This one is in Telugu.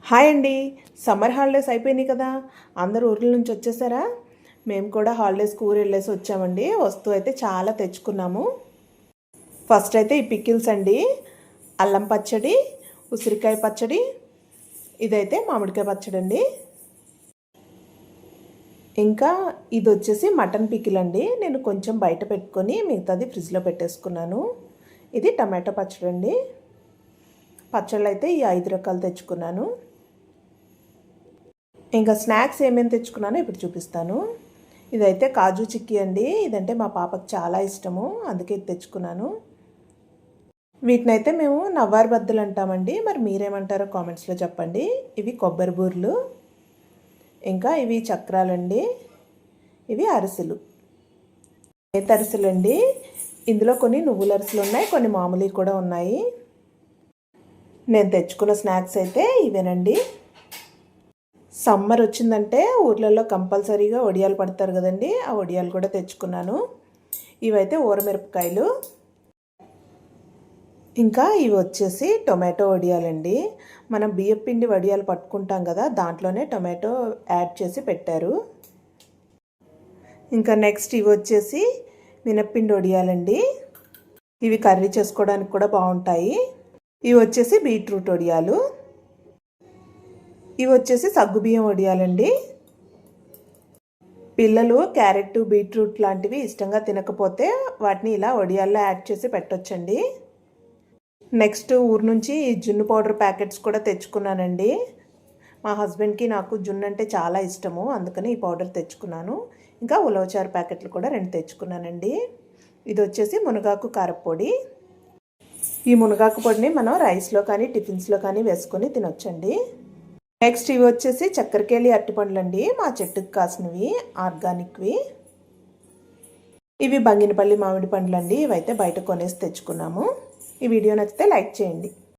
హాయ్ అండి. సమ్మర్ హాలిడేస్ అయిపోయినాయి కదా, అందరూ ఊర్ల నుంచి వచ్చేసారా? మేము కూడా హాలిడేస్కి ఊరు వెళ్ళేసి వచ్చామండి. వస్తువు అయితే చాలా తెచ్చుకున్నాము. ఫస్ట్ అయితే ఈ పికిల్స్ అండి, అల్లం పచ్చడి, ఉసిరికాయ పచ్చడి, ఇదైతే మామిడికాయ పచ్చడి అండి. ఇంకా ఇది వచ్చేసి మటన్ పికిల్ అండి. నేను కొంచెం బయట పెట్టుకొని మిగతాది ఫ్రిడ్జ్లో పెట్టేసుకున్నాను. ఇది టమాటో పచ్చడి అండి. పచ్చళ్ళు అయితే ఈ 5 రకాలు తెచ్చుకున్నాను. ఇంకా స్నాక్స్ ఏమేమి తెచ్చుకున్నానో ఇప్పుడు చూపిస్తాను. ఇదైతే కాజు చిక్కీ అండి. ఇదంటే మా పాపకు చాలా ఇష్టము, అందుకే ఇది తెచ్చుకున్నాను. వీటినైతే మేము నవ్వారు బద్దలు అంటామండి. మరి మీరేమంటారో కామెంట్స్లో చెప్పండి. ఇవి కొబ్బరి బూర్లు, ఇంకా ఇవి చక్రాలండి, ఇవి అరిసెలు. నేతి అరిసెలు అండి. ఇందులో కొన్ని నువ్వుల అరిసెలు ఉన్నాయి, కొన్ని మామూలు కూడా ఉన్నాయి. నేను తెచ్చుకున్న స్నాక్స్ అయితే ఇవేనండి. సమ్మర్ వచ్చిందంటే ఊర్లలో కంపల్సరీగా వడియాలు పడతారు కదండి, ఆ వడియాలు కూడా తెచ్చుకున్నాను. ఇవైతే ఊరమిరపకాయలు. ఇంకా ఇవి వచ్చేసి టొమాటో వడియాలండి. మనం బియ్యపిండి వడియాలు పట్టుకుంటాం కదా, దాంట్లోనే టొమాటో యాడ్ చేసి పెట్టారు. ఇంకా నెక్స్ట్ ఇవి వచ్చేసి మినప్పిండి వడియాలండి. ఇవి కర్రీ చేసుకోవడానికి కూడా బాగుంటాయి. ఇవి వచ్చేసి బీట్రూట్ వడియాలు. ఇవి వచ్చేసి సగ్గుబియ్యం వడియాలండి. పిల్లలు క్యారెట్, బీట్రూట్ లాంటివి ఇష్టంగా తినకపోతే వాటిని ఇలా వడియాల్లో యాడ్ చేసి పెట్టొచ్చండి. నెక్స్ట్ ఊరు నుంచి జున్ను పౌడర్ ప్యాకెట్స్ కూడా తెచ్చుకున్నానండి. మా హస్బెండ్కి నాకు జున్ను అంటే చాలా ఇష్టము, అందుకని ఈ పౌడర్ తెచ్చుకున్నాను. ఇంకా ఉలవచారు ప్యాకెట్లు కూడా 2 తెచ్చుకున్నానండి. ఇది వచ్చేసి మునగాకు కారపొడి. ఈ మునగాకు పొడిని మనం రైస్లో కానీ టిఫిన్స్లో కానీ వేసుకొని తినొచ్చండి. నెక్స్ట్ ఇవి వచ్చేసి చక్కెరకేళి అరటిపండ్లు అండి, మా చెట్టుకు కాసినవి, ఆర్గానిక్వి. ఇవి బంగినపల్లి మామిడి పండ్లు అండి. ఇవైతే బయట కొనేసి తెచ్చుకున్నాము. ఈ వీడియో నచ్చితే లైక్ చేయండి.